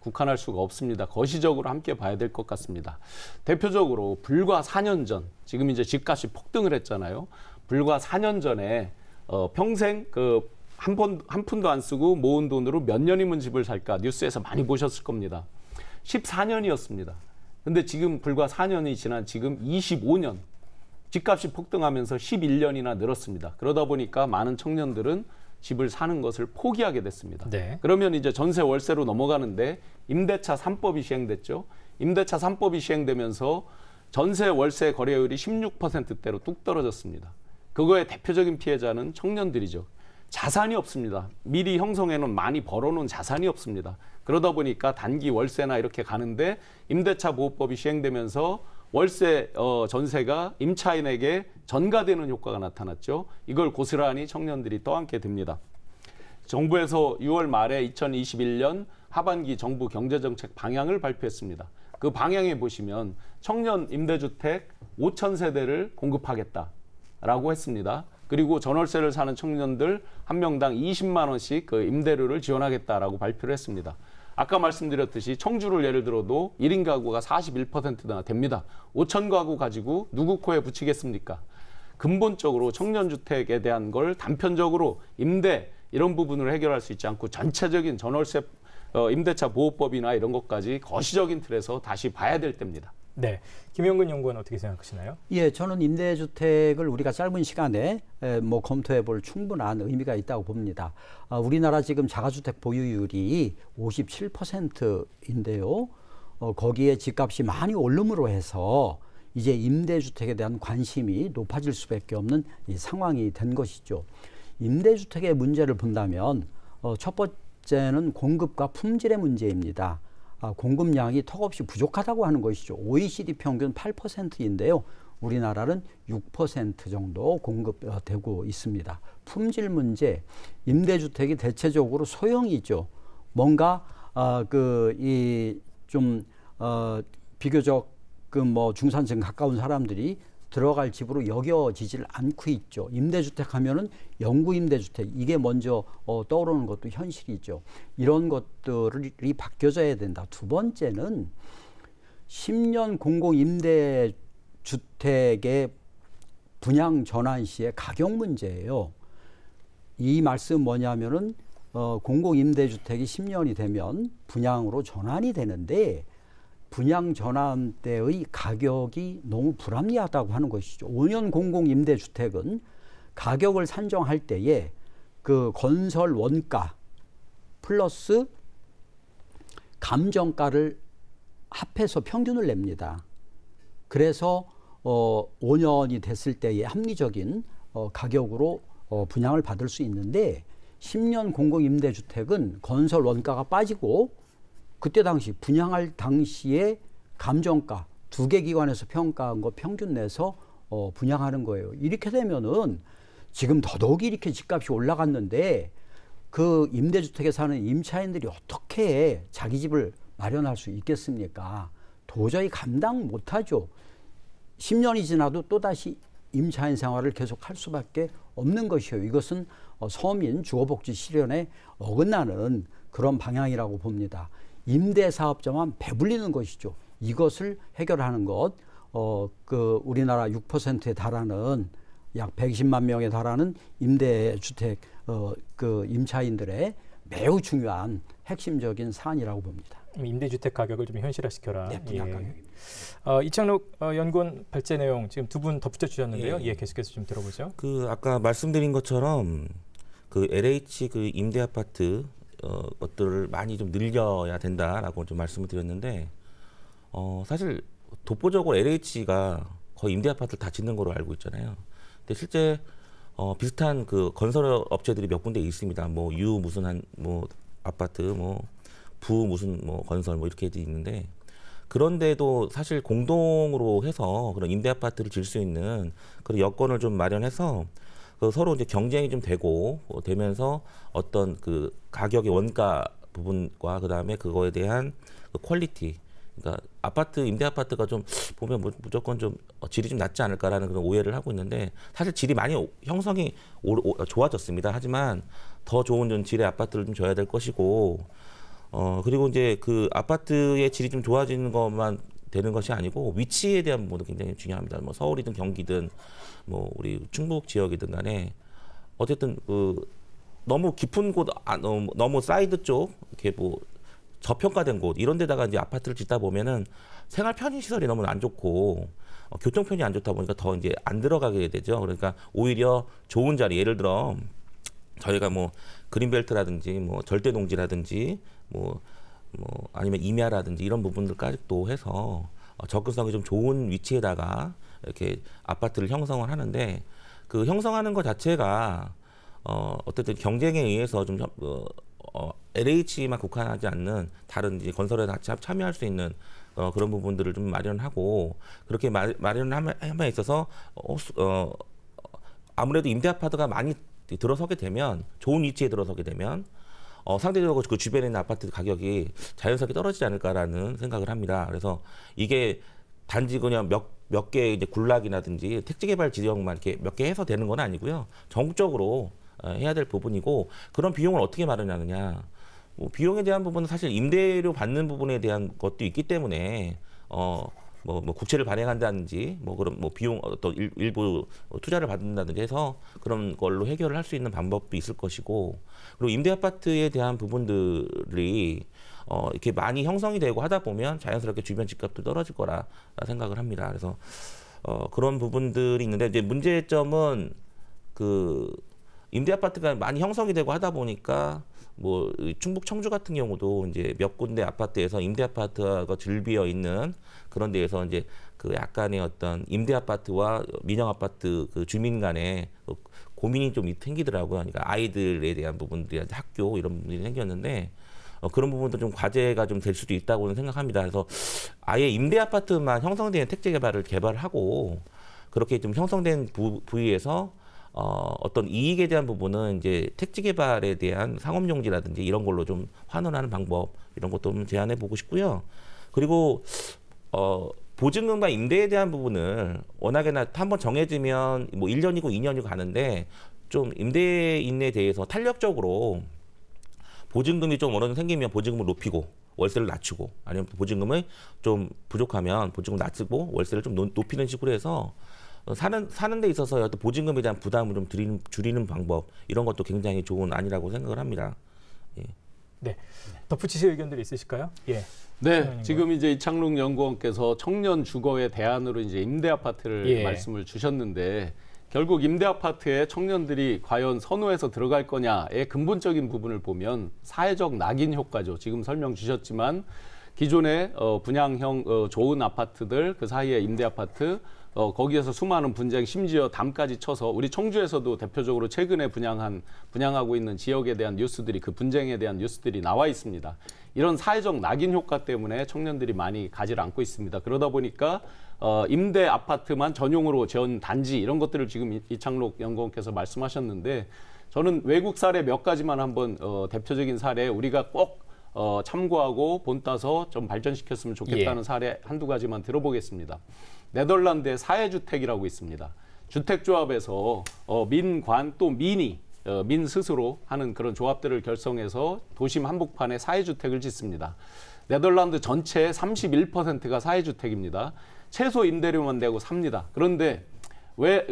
국한할 수가 없습니다. 거시적으로 함께 봐야 될 것 같습니다. 대표적으로 불과 4년 전, 지금 이제 집값이 폭등을 했잖아요. 불과 4년 전에 평생 한 푼도 안 쓰고 모은 돈으로 몇 년이면 집을 살까 뉴스에서 많이 보셨을 겁니다. 14년이었습니다. 근데 지금 불과 4년이 지난 지금 25년, 집값이 폭등하면서 11년이나 늘었습니다. 그러다 보니까 많은 청년들은 집을 사는 것을 포기하게 됐습니다. 네. 그러면 이제 전세 월세로 넘어가는데 임대차 3법이 시행됐죠. 임대차 3법이 시행되면서 전세 월세 거래율이 16%대로 뚝 떨어졌습니다. 그거의 대표적인 피해자는 청년들이죠. 자산이 없습니다. 미리 형성해놓은 많이 벌어놓은 자산이 없습니다. 그러다 보니까 단기 월세나 이렇게 가는데 임대차 보호법이 시행되면서 월세 전세가 임차인에게 전가되는 효과가 나타났죠. 이걸 고스란히 청년들이 떠안게 됩니다. 정부에서 6월 말에 2021년 하반기 정부 경제정책 방향을 발표했습니다. 그 방향에 보시면 청년 임대주택 5,000세대를 공급하겠다라고 했습니다. 그리고 전월세를 사는 청년들 한 명당 20만 원씩 임대료를 지원하겠다라고 발표를 했습니다. 아까 말씀드렸듯이 청주를 예를 들어도 1인 가구가 41%나 됩니다. 5천 가구 가지고 누구 코에 붙이겠습니까? 근본적으로 청년주택에 대한 걸 단편적으로 임대 이런 부분을 해결할 수 있지 않고 전체적인 전월세 임대차 보호법이나 이런 것까지 거시적인 틀에서 다시 봐야 될 때입니다. 네, 김영근 연구원 어떻게 생각하시나요? 예, 저는 임대주택을 우리가 짧은 시간에 검토해볼 충분한 의미가 있다고 봅니다. 우리나라 지금 자가주택 보유율이 57%인데요. 거기에 집값이 많이 오름으로 해서 이제 임대주택에 대한 관심이 높아질 수밖에 없는 이 상황이 된 것이죠. 임대주택의 문제를 본다면 첫 번째는 공급과 품질의 문제입니다. 공급량이 턱없이 부족하다고 하는 것이죠. OECD 평균 8%인데요. 우리나라는 6% 정도 공급되고 있습니다. 품질 문제, 임대주택이 대체적으로 소형이죠. 뭔가 비교적 중산층 가까운 사람들이 들어갈 집으로 여겨지질 않고 있죠. 임대주택 하면은 영구 임대주택, 이게 먼저 떠오르는 것도 현실이죠. 이런 것들이 바뀌어져야 된다. 두 번째는 10년 공공 임대주택의 분양 전환 시의 가격 문제예요. 이 말씀 뭐냐면은 공공 임대주택이 10년이 되면 분양으로 전환이 되는데, 분양 전환 때의 가격이 너무 불합리하다고 하는 것이죠. 5년 공공 임대주택은 가격을 산정할 때에 그 건설 원가 플러스 감정가를 합해서 평균을 냅니다. 그래서 5년이 됐을 때의 합리적인 가격으로 분양을 받을 수 있는데, 10년 공공임대주택은 건설 원가가 빠지고 그때 당시 분양할 당시에 감정가 2개 기관에서 평가한 거 평균 내서 분양하는 거예요. 이렇게 되면은 지금 더더욱이 이렇게 집값이 올라갔는데 그 임대주택에 사는 임차인들이 어떻게 자기 집을 마련할 수 있겠습니까? 도저히 감당 못하죠. 10년이 지나도 또다시 임차인 생활을 계속할 수밖에 없는 것이에요. 이것은 서민 주거복지 실현에 어긋나는 그런 방향이라고 봅니다. 임대사업자만 배불리는 것이죠. 이것을 해결하는 것, 우리나라 6%에 달하는 약 120만 명에 달하는 임대주택 임차인들의 매우 중요한 핵심적인 사안이라고 봅니다. 임대주택 가격을 좀 현실화시켜라. 네, 분양 가격입니다. 이창록 연구원 발제 내용 지금 두 분 덧붙여 주셨는데요. 예. 예, 계속해서 좀 들어보죠. 그 아까 말씀드린 것처럼 그 LH 그 임대 아파트 것들을 많이 좀 늘려야 된다라고 좀 말씀을 드렸는데 사실 독보적으로 LH가 거의 임대 아파트를 다 짓는 거로 알고 있잖아요. 근데 실제 비슷한 그 건설 업체들이 몇 군데 있습니다. 뭐 유 무슨 한 뭐 아파트 뭐 부 무슨 뭐 건설 뭐 이렇게 돼 있는데 그런데도 사실 공동으로 해서 그런 임대 아파트를 질 수 있는 그런 여건을 좀 마련해서 그 서로 이제 경쟁이 좀 되고 되면서 어떤 그 가격의 원가 부분과 그다음에 그거에 대한 그 퀄리티, 그러니까 아파트 임대 아파트가 좀 보면 무조건 좀 질이 좀 낮지 않을까라는 그런 오해를 하고 있는데 사실 질이 많이 형성이 좋아졌습니다. 하지만 더 좋은 좀 질의 아파트를 좀 줘야 될 것이고 그리고 이제 그 아파트의 질이 좀 좋아지는 것만 되는 것이 아니고 위치에 대한 부분도 굉장히 중요합니다. 뭐 서울이든 경기든 뭐 우리 충북 지역이든 간에 어쨌든 그 너무 깊은 곳, 너무 사이드 쪽 이렇게 뭐 저평가된 곳 이런 데다가 이제 아파트를 짓다 보면은 생활 편의 시설이 너무 안 좋고 교통편이 안 좋다 보니까 더 이제 안 들어가게 되죠. 그러니까 오히려 좋은 자리, 예를 들어 저희가 뭐 그린벨트라든지 뭐 절대농지라든지 뭐 아니면 임야라든지 이런 부분들까지 또 해서 접근성이 좀 좋은 위치에다가 이렇게 아파트를 형성을 하는데 그 형성하는 것 자체가 어쨌든 경쟁에 의해서 좀 LH만 국한하지 않는 다른 이제 건설에 같이 참여할 수 있는 그런 부분들을 좀 마련하고 그렇게 마련함에 있어서 아무래도 임대 아파트가 많이 들어서게 되면 좋은 위치에 들어서게 되면 상대적으로 그 주변에 있는 아파트 가격이 자연스럽게 떨어지지 않을까라는 생각을 합니다. 그래서 이게 단지 그냥 몇 개 이제 군락이라든지 택지개발 지역만 이렇게 몇 개 해서 되는 건 아니고요. 전국적으로 해야 될 부분이고 그런 비용을 어떻게 마련하느냐. 뭐 비용에 대한 부분은 사실 임대료 받는 부분에 대한 것도 있기 때문에 뭐 국채를 발행한다든지 뭐 그런 뭐 비용 어떤 일부 투자를 받는다든지 해서 그런 걸로 해결을 할 수 있는 방법도 있을 것이고 그리고 임대 아파트에 대한 부분들이 이렇게 많이 형성이 되고 하다 보면 자연스럽게 주변 집값도 떨어질 거라 생각을 합니다. 그래서 그런 부분들이 있는데 이제 문제점은 그 임대 아파트가 많이 형성이 되고 하다 보니까 뭐 충북 청주 같은 경우도 이제 몇 군데 아파트에서 임대 아파트가 줄비어 있는 그런 데에서 이제 그 약간의 어떤 임대 아파트와 민영 아파트 그 주민 간에 고민이 좀 생기더라고요. 그러니까 아이들에 대한 부분들이 학교 이런 부분들이 생겼는데 그런 부분도 좀 과제가 좀 될 수도 있다고는 생각합니다. 그래서 아예 임대 아파트만 형성된 택지 개발을 하고 그렇게 좀 형성된 부위에서 어떤 이익에 대한 부분은 이제 택지 개발에 대한 상업용지라든지 이런 걸로 좀 환원하는 방법 이런 것도 좀 제안해 보고 싶고요. 그리고 보증금과 임대에 대한 부분을 워낙에나 한번 정해지면 뭐 1년이고 2년이고 가는데 좀 임대인에 대해서 탄력적으로 보증금이 좀 어느 정도 생기면 보증금을 높이고 월세를 낮추고 아니면 보증금을 좀 부족하면 보증금 낮추고 월세를 좀 높이는 식으로 해서 사는 데 있어서 어떤 보증금에 대한 부담을 좀 줄이는 방법 이런 것도 굉장히 좋은 안이라고 생각을 합니다. 예. 네, 덧붙이실 의견들 있으실까요? 예. 네, 지금 이제 이창록 연구원께서 청년 주거의 대안으로 이제 임대 아파트를 예. 말씀을 주셨는데 결국 임대 아파트에 청년들이 과연 선호해서 들어갈 거냐의 근본적인 부분을 보면 사회적 낙인 효과죠. 지금 설명 주셨지만 기존의 분양형 좋은 아파트들 그 사이에 임대 아파트 거기에서 수많은 분쟁, 심지어 담까지 쳐서 우리 청주에서도 대표적으로 최근에 분양하고 있는 지역에 대한 뉴스들이, 그 분쟁에 대한 뉴스들이 나와 있습니다. 이런 사회적 낙인 효과 때문에 청년들이 많이 가지를 않고 있습니다. 그러다 보니까 임대 아파트만 전용으로 지은 단지, 이런 것들을 지금 이창록 연구원께서 말씀하셨는데, 저는 외국 사례 몇 가지만 한번 대표적인 사례 우리가 꼭 참고하고 본따서 좀 발전시켰으면 좋겠다는 사례 한두 가지만 들어보겠습니다. 네덜란드의 사회주택이라고 있습니다. 주택조합에서 민관 또 민이 민 스스로 하는 그런 조합들을 결성해서 도심 한복판에 사회주택을 짓습니다. 네덜란드 전체의 31%가 사회주택입니다. 최소 임대료만 내고 삽니다. 그런데 왜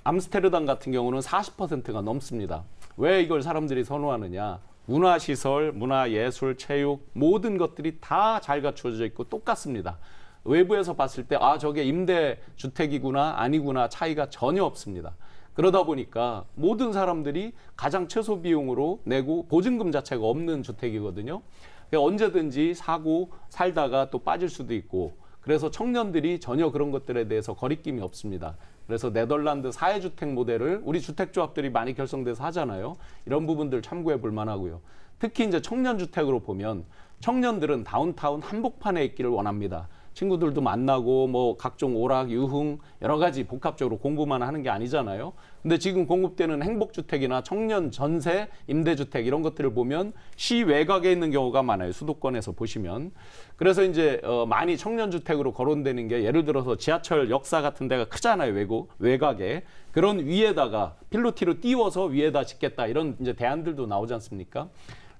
암스테르담 같은 경우는 40%가 넘습니다. 왜 이걸 사람들이 선호하느냐? 문화시설, 문화예술, 체육 모든 것들이 다 잘 갖춰져 있고 똑같습니다. 외부에서 봤을 때 저게 임대주택이구나 아니구나 차이가 전혀 없습니다. 그러다 보니까 모든 사람들이 가장 최소 비용으로 내고 보증금 자체가 없는 주택이거든요. 그러니까 언제든지 사고 살다가 또 빠질 수도 있고, 그래서 청년들이 전혀 그런 것들에 대해서 거리낌이 없습니다. 그래서 네덜란드 사회주택 모델을 우리 주택조합들이 많이 결성돼서 하잖아요. 이런 부분들 참고해 볼 만하고요. 특히 이제 청년주택으로 보면 청년들은 다운타운 한복판에 있기를 원합니다. 친구들도 만나고 뭐 각종 오락, 유흥 여러 가지 복합적으로 공부만 하는 게 아니잖아요. 근데 지금 공급되는 행복주택이나 청년 전세, 임대주택 이런 것들을 보면 시 외곽에 있는 경우가 많아요. 수도권에서 보시면. 그래서 이제 많이 청년주택으로 거론되는 게, 예를 들어서 지하철 역사 같은 데가 크잖아요. 외곽에. 그런 위에다가 필로티로 띄워서 위에다 짓겠다, 이런 이제 대안들도 나오지 않습니까?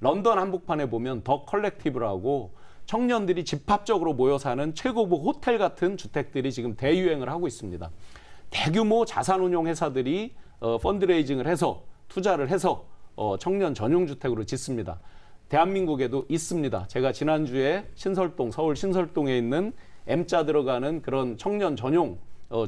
런던 한복판에 보면 더 컬렉티브라고 청년들이 집합적으로 모여 사는 최고급 호텔 같은 주택들이 지금 대유행을 하고 있습니다. 대규모 자산운용 회사들이 펀드레이징을 해서 투자를 해서 청년 전용 주택으로 짓습니다. 대한민국에도 있습니다. 제가 지난주에 신설동, 서울 신설동에 있는 M자 들어가는 그런 청년 전용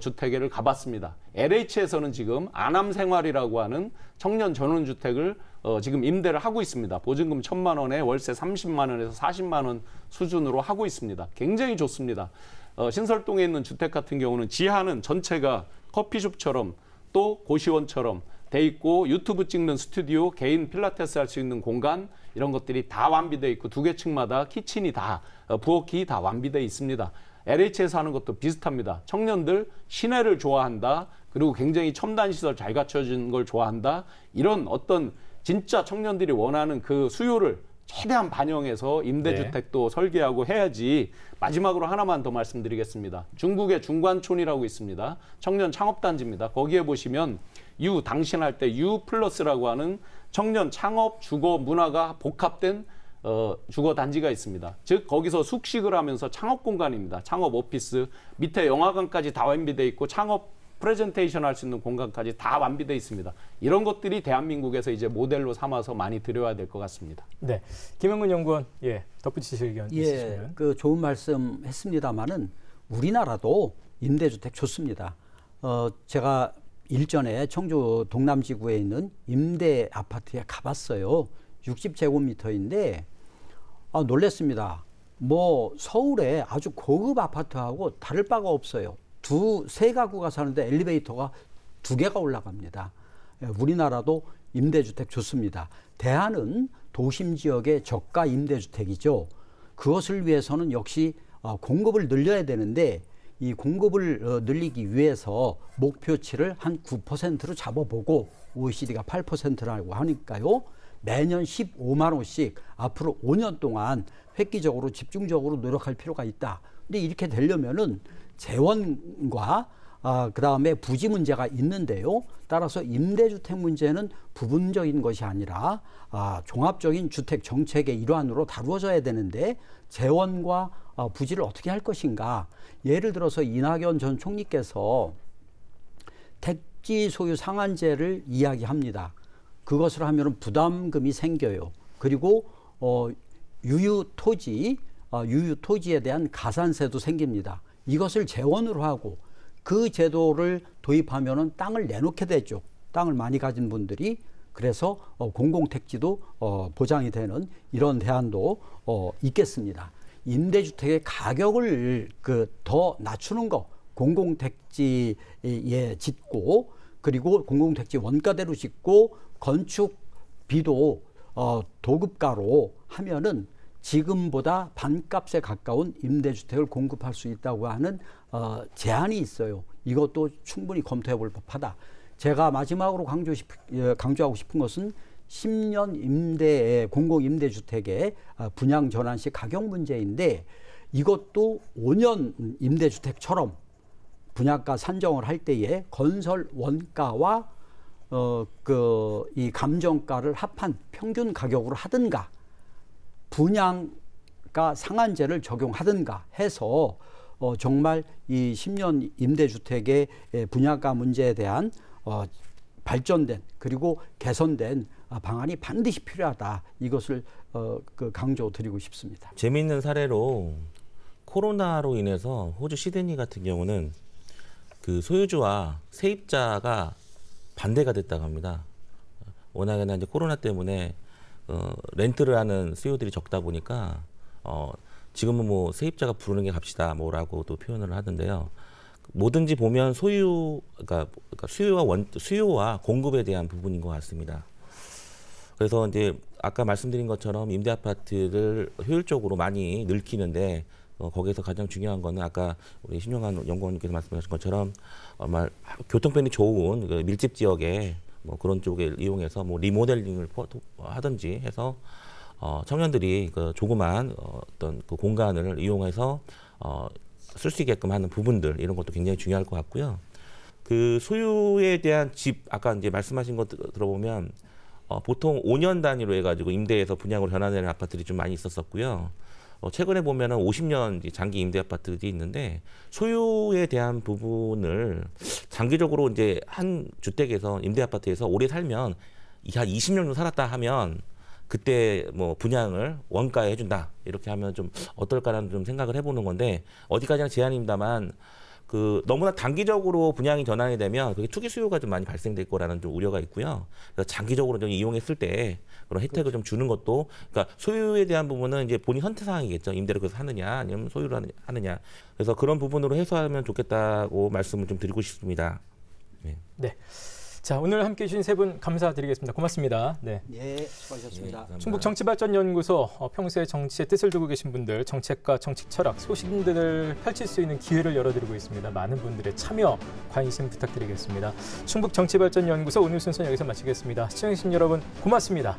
주택을 가봤습니다. LH에서는 지금 아남생활이라고 하는 청년 전원주택을 지금 임대를 하고 있습니다. 보증금 1,000만 원에 월세 30만 원에서 40만 원 수준으로 하고 있습니다. 굉장히 좋습니다. 신설동에 있는 주택 같은 경우는 지하는 전체가 커피숍처럼 또 고시원처럼 돼 있고, 유튜브 찍는 스튜디오, 개인 필라테스 할 수 있는 공간, 이런 것들이 다 완비돼 있고, 2개 층마다 키친이 다 부엌이 다 완비돼 있습니다. LH에서 하는 것도 비슷합니다. 청년들 시내를 좋아한다, 그리고 굉장히 첨단 시설 잘 갖춰진 걸 좋아한다, 이런 어떤 진짜 청년들이 원하는 그 수요를 최대한 반영해서 임대주택도 설계하고 해야지. 마지막으로 하나만 더 말씀드리겠습니다. 중국의 중관촌이라고 있습니다. 청년 창업단지입니다. 거기에 보시면 당신할 때 U 플러스라고 하는 청년 창업, 주거, 문화가 복합된 주거 단지가 있습니다. 즉 거기서 숙식을 하면서 창업 공간입니다. 창업 오피스, 밑에 영화관까지 다 완비돼 있고 창업 프레젠테이션 할 수 있는 공간까지 다 완비돼 있습니다. 이런 것들이 대한민국에서 이제 모델로 삼아서 많이 들여야 될 것 같습니다. 네, 김영근 연구원, 덧붙이실 의견 있으시면. 그 좋은 말씀 했습니다마는 우리나라도 임대주택 좋습니다. 제가 일전에 청주 동남지구에 있는 임대 아파트에 가봤어요. 60제곱미터인데 놀랬습니다. 뭐 서울에 아주 고급 아파트하고 다를 바가 없어요. 2-3가구가 사는데 엘리베이터가 2개가 올라갑니다. 우리나라도 임대주택 좋습니다. 대안은 도심지역의 저가 임대주택이죠. 그것을 위해서는 역시 공급을 늘려야 되는데, 이 공급을 늘리기 위해서 목표치를 한 9%로 잡아보고, OECD가 8%라고 하니까요, 매년 15만 원씩 앞으로 5년 동안 획기적으로 집중적으로 노력할 필요가 있다. 근데 이렇게 되려면은 재원과 그다음에 부지 문제가 있는데요. 따라서 임대주택 문제는 부분적인 것이 아니라 종합적인 주택 정책의 일환으로 다루어져야 되는데, 재원과 부지를 어떻게 할 것인가. 예를 들어서 이낙연 전 총리께서 택지 소유 상한제를 이야기합니다. 그것을 하면 부담금이 생겨요. 그리고 유유 토지에 대한 가산세도 생깁니다. 이것을 재원으로 하고 그 제도를 도입하면은 땅을 내놓게 되죠. 땅을 많이 가진 분들이. 그래서 공공택지도 보장이 되는 이런 대안도 있겠습니다. 임대주택의 가격을 더 낮추는 거, 공공택지에 짓고 그리고 공공택지 원가대로 짓고 건축비도 도급가로 하면은 지금보다 반값에 가까운 임대주택을 공급할 수 있다고 하는 제안이 있어요. 이것도 충분히 검토해 볼 법하다. 제가 마지막으로 강조하고 싶은 것은 10년 임대의 공공임대주택의 분양 전환 시 가격 문제인데 이것도 5년 임대주택처럼 분양가 산정을 할 때에 건설 원가와 이 감정가를 합한 평균 가격으로 하든가 분양가 상한제를 적용하든가 해서 정말 이 10년 임대주택의 분양가 문제에 대한 발전된 그리고 개선된 방안이 반드시 필요하다. 이것을 강조드리고 싶습니다. 재미있는 사례로 코로나로 인해서 호주 시드니 같은 경우는 그 소유주와 세입자가 반대가 됐다고 합니다. 워낙에나 이제 코로나 때문에 렌트를 하는 수요들이 적다 보니까 지금은 뭐 세입자가 부르는 게 값이다 뭐라고도 표현을 하던데요. 뭐든지 보면 그러니까 수요와 공급에 대한 부분인 것 같습니다. 그래서 이제 아까 말씀드린 것처럼 임대 아파트를 효율적으로 많이 늘리는데 거기에서 가장 중요한 거는 아까 우리 신용환 연구원님께서 말씀하신 것처럼 정말 교통편이 좋은 그 밀집 지역에 뭐 그런 쪽에 이용해서 뭐 리모델링을 하든지 해서 청년들이 그 조그만 어떤 그 공간을 이용해서 쓸 수 있게끔 하는 부분들 이런 것도 굉장히 중요할 것 같고요. 그 소유에 대한 집 아까 이제 말씀하신 것 들어보면 보통 5년 단위로 해가지고 임대해서 분양으로 전환되는 아파트들이 좀 많이 있었었고요. 최근에 보면은 50년 장기 임대 아파트들이 있는데 소유에 대한 부분을 장기적으로 이제 한 주택에서 임대 아파트에서 오래 살면 한 20년 정도 살았다 하면 그때 뭐 분양을 원가에 해준다 이렇게 하면 좀 어떨까라는 좀 생각을 해보는 건데 어디까지나 제한입니다만 그 너무나 단기적으로 분양이 전환이 되면 그게 투기 수요가 좀 많이 발생될 거라는 좀 우려가 있고요. 그래서 장기적으로 좀 이용했을 때 그런 혜택을 그렇죠. 좀 주는 것도 그러니까 소유에 대한 부분은 이제 본인 선택 사항이겠죠. 임대를 계속 하느냐 아니면 소유를 하느냐. 그래서 그런 부분으로 해소하면 좋겠다고 말씀을 좀 드리고 싶습니다. 네. 자, 오늘 함께해 주신 세 분 감사드리겠습니다. 고맙습니다. 네. 예, 수고하셨습니다. 충북정치발전연구소 평소에 정치에 뜻을 두고 계신 분들, 정책과 정책 철학, 소신들을 펼칠 수 있는 기회를 열어드리고 있습니다. 많은 분들의 참여, 관심 부탁드리겠습니다. 충북정치발전연구소 오늘 순서는 여기서 마치겠습니다. 시청해주신 여러분 고맙습니다.